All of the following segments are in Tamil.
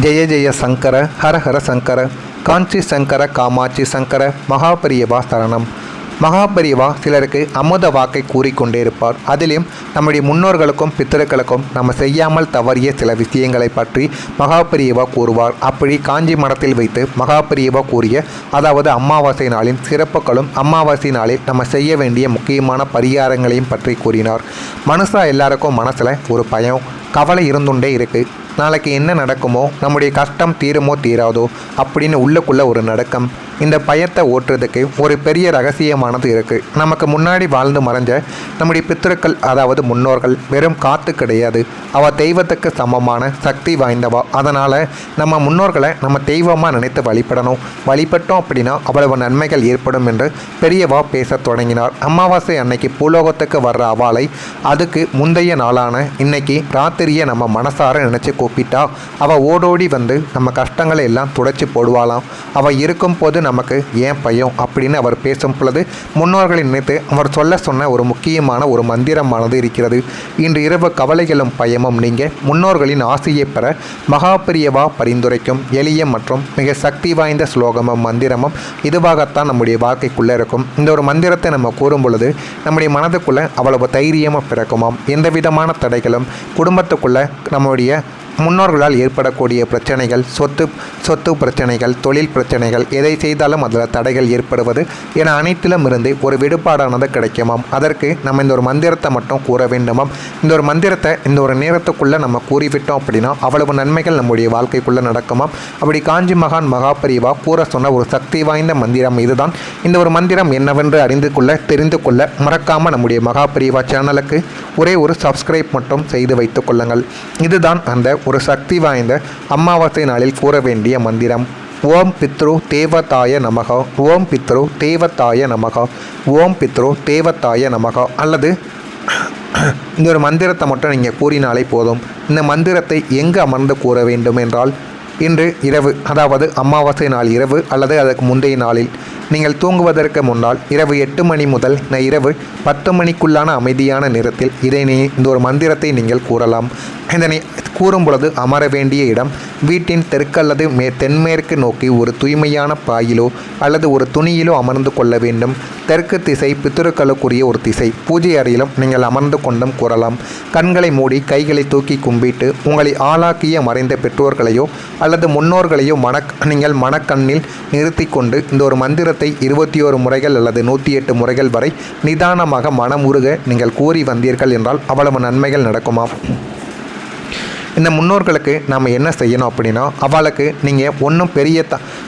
ஜெய ஜெய சங்கர ஹர ஹர சங்கர காஞ்சி சங்கர காமாட்சி சங்கர மகாபெரியவா சரணம். மகாபெரியவா சிலருக்கு அமுத வாக்கை கூறிக்கொண்டே இருப்பார். அதிலும் நம்முடைய முன்னோர்களுக்கும் பித்தர்களுக்கும் நம்ம செய்யாமல் தவறிய சில விஷயங்களை பற்றி மகாபெரியவா கூறுவார். அப்படி காஞ்சி மடத்தில் வைத்து மகாபெரியவா கூறிய அதாவது அமாவாசை நாளின் சிறப்புகளும் அமாவாசை நாளில் நம்ம செய்ய வேண்டிய முக்கியமான பரிகாரங்களையும் பற்றி கூறினார். மனுஷா எல்லாருக்கும் மனசில் ஒரு பயம் கவலை இருந்துட்டே இருக்குது. நாளைக்கு என்ன நடக்குமோ, நம்முடைய கஷ்டம் தீருமோ தீராதோ அப்படின்னு உள்ளுக்குள்ளே ஒரு நடுக்கம். இந்த பயத்தை ஓட்டுறதுக்கு ஒரு பெரிய ரகசியமானது இருக்குது. நமக்கு முன்னாடி வாழ்ந்து மறைஞ்ச நம்முடைய பித்திருக்கள் அதாவது முன்னோர்கள் வெறும் காத்து கிடையாது, அவள் தெய்வத்துக்கு சமமான சக்தி வாய்ந்தவா. அதனால் நம்ம முன்னோர்களை நம்ம தெய்வமாக நினைத்து வழிபடணும். வழிபட்டோம் அப்படின்னா அவ்வளவு நன்மைகள் ஏற்படும் என்று பெரியவா பேச தொடங்கினார். அமாவாசை அன்னைக்கு பூலோகத்துக்கு வர்ற அவளை அதுக்கு முந்தைய நாளான இன்னைக்கு ராத்திரியை நம்ம மனசார நினச்சி கூப்பிட்டா அவள் ஓடோடி வந்து நம்ம கஷ்டங்களை எல்லாம் துடைச்சி போடுவாளாம். அவள் இருக்கும் போது நமக்கு ஏன் பயம் அப்படின்னு அவர் பேசும் பொழுது முன்னோர்களை நினைத்து அவர் சொன்ன ஒரு முக்கியமான ஒரு மந்திரமானது இருக்கிறது. இன்று இரவு கவலைகளும் பயமும் நீங்க முன்னோர்களின் ஆசையை பெற மகாபெரியவா பரிந்துரைக்கும் எளிய மற்றும் மிக சக்தி வாய்ந்த ஸ்லோகமும் மந்திரமும் இதுவாகத்தான் நம்முடைய வாழ்க்கைக்குள்ளே இருக்கும். இந்த ஒரு மந்திரத்தை நம்ம கூறும் பொழுது நம்முடைய மனதுக்குள்ளே அவ்வளவு தைரியமாக பிறக்குமாம். எந்த விதமான தடைகளும் குடும்பத்துக்குள்ள நம்முடைய முன்னோர்களால் ஏற்படக்கூடிய பிரச்சனைகள், சொத்து பிரச்சனைகள், தொழில் பிரச்சனைகள், எதை செய்தாலும் அதில் தடைகள் ஏற்படுவது என அனைத்திலும் இருந்து ஒரு விடுபாடானது கிடைக்குமாம். அதற்கு நம்ம இந்த ஒரு மந்திரத்தை மட்டும் கூற வேண்டுமாம். இந்த ஒரு மந்திரத்தை இந்த ஒரு நேரத்துக்குள்ளே நம்ம கூறிவிட்டோம் அப்படின்னா அவ்வளவு நன்மைகள் நம்முடைய வாழ்க்கைக்குள்ளே நடக்குமாம். அப்படி காஞ்சி மகான் மகாபெரியவா கூற சொன்ன ஒரு சக்தி வாய்ந்த மந்திரம் இதுதான். இந்த ஒரு மந்திரம் என்னவென்று தெரிந்து கொள்ள மறக்காமல் நம்முடைய மகாபெரியவா சேனலுக்கு ஒரே ஒரு சப்ஸ்கிரைப் மட்டும் செய்து வைத்துக் கொள்ளுங்கள். இதுதான் அந்த ஒரு சக்தி வாய்ந்த அமாவாசை நாளில் கூற வேண்டிய மந்திரம். ஓம் பித்ரு தேவதாய நமக, ஓம் பித்ரு தேவதாய நமக, ஓம் பித்ரு தேவதாய நமக. அல்லது இந்த ஒரு மந்திரத்தை மட்டும் நீங்கள் கூறினாலே போதும். இந்த மந்திரத்தை எங்கு அமர்ந்து கூற வேண்டும் என்றால் இன்று இரவு அதாவது அமாவாசை நாள் இரவு அல்லது அதற்கு முந்தைய நாளில் நீங்கள் தூங்குவதற்கு முன்னால் இரவு 8 மணி முதல் இரவு 10 மணிக்குள்ளான அமைதியான நேரத்தில் இந்த ஒரு மந்திரத்தை நீங்கள் கூறலாம். இதனை கூறும் பொழுது அமர வேண்டிய இடம் வீட்டின் தெற்கு அல்லது தென்மேற்கு நோக்கி ஒரு தூய்மையான பாயிலோ அல்லது ஒரு துணியிலோ அமர்ந்து கொள்ள வேண்டும். தெற்கு திசை பித்திருக்களுக்குரிய ஒரு திசை. பூஜை அறையிலும் நீங்கள் அமர்ந்து கொண்டும் கூறலாம். கண்களை மூடி கைகளை தூக்கி கும்பிட்டு உங்களை ஆளாக்கிய மறைந்த பெற்றோர்களையோ அல்லது முன்னோர்களையோ நீங்கள் மனக்கண்ணில் நிறுத்தி கொண்டு இந்த ஒரு மந்திரத்தை 21 முறைகள் அல்லது 108 முறைகள் வரை நிதானமாக மனமுருக நீங்கள் கூறி வந்தீர்கள் என்றால் அவ்வளவு நன்மைகள் நடக்குமாம். இந்த முன்னோர்களுக்கு நாம் என்ன செய்யணும் அப்படின்னா அவளுக்கு நீங்கள் ஒன்றும்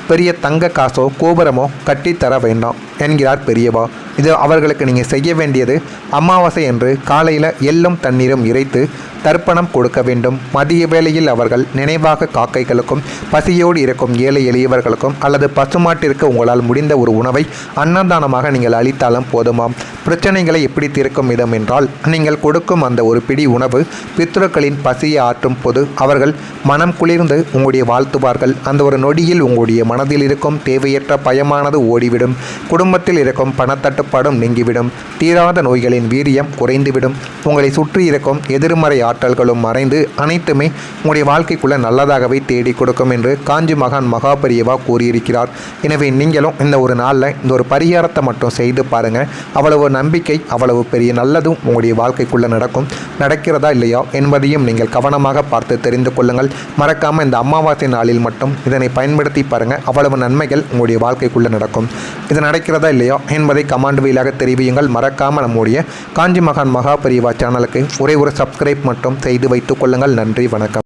பெரிய தங்க காசோ கோபுரமோ கட்டித்தர வேண்டாம் என்கிறார் பெரியவா. இது அவர்களுக்கு நீங்கள் செய்ய வேண்டியது அமாவாசை என்று காலையில் எள்ளும் தண்ணீரும் இறைத்து தர்ப்பணம் கொடுக்க வேண்டும். மதிய வேளையில் அவர்கள் நினைவாக காக்கைகளுக்கும் பசியோடு இருக்கும் ஏழை எளியவர்களுக்கும் அல்லது பசுமாட்டிற்கு உங்களால் முடிந்த ஒரு உணவை அன்னதானமாக நீங்கள் அளித்தாலும் போதுமாம். பிரச்சனைகளை எப்படி தீர்க்கும் விதம் என்றால் நீங்கள் கொடுக்கும் அந்த ஒரு பிடி உணவு பித்ருக்களின் பசியை ஆற்றும் போது அவர்கள் மனம் குளிர்ந்து உங்களுடைய வாழ்த்துவார்கள். அந்த ஒரு நொடியில் உங்களுடைய மனதில் இருக்கும் தேவையற்ற பயமானது ஓடிவிடும். குடும்பத்தில் இருக்கும் பணத்தட்டுப்பாடும் நீங்கிவிடும். தீராத நோய்களின் வீரியம் குறைந்துவிடும். உங்களை சுற்றி இருக்கும் எதிர்மறை ஆற்றல்களும் மறைந்து அனைத்துமே உங்களுடைய வாழ்க்கைக்குள்ள நல்லதாகவே தேடி கொடுக்கும் என்று காஞ்சி மகான் மகாபெரியவா கூறியிருக்கிறார். எனவே நீங்களும் இந்த ஒரு நாளில் இந்த ஒரு பரிகாரத்தை மட்டும் செய்து பாருங்கள். அவ்வளவு நம்பிக்கை அவ்வளவு பெரிய நல்லதும் உங்களுடைய வாழ்க்கைக்குள்ள நடக்கிறதா இல்லையா என்பதையும் நீங்கள் கவனமாக பார்த்து தெரிந்து கொள்ளுங்கள். மறக்காமல் இந்த அமாவாசை நாளில் மட்டும் இதனை பயன்படுத்தி பாருங்கள். அவ்வளவு நன்மைகள் உங்களுடைய வாழ்க்கைக்குள்ள நடக்கும். இது நடக்கிறதா இல்லையா என்பதை கமாண்ட் வழியாக தெரிவியுங்கள். மறக்காமல் நம்முடைய காஞ்சி மகான் மகாபெரியவா சேனலுக்கு ஒரே ஒரு சப்ஸ்கிரைப் மட்டும் செய்து வைத்துக் கொள்ளுங்கள். நன்றி, வணக்கம்.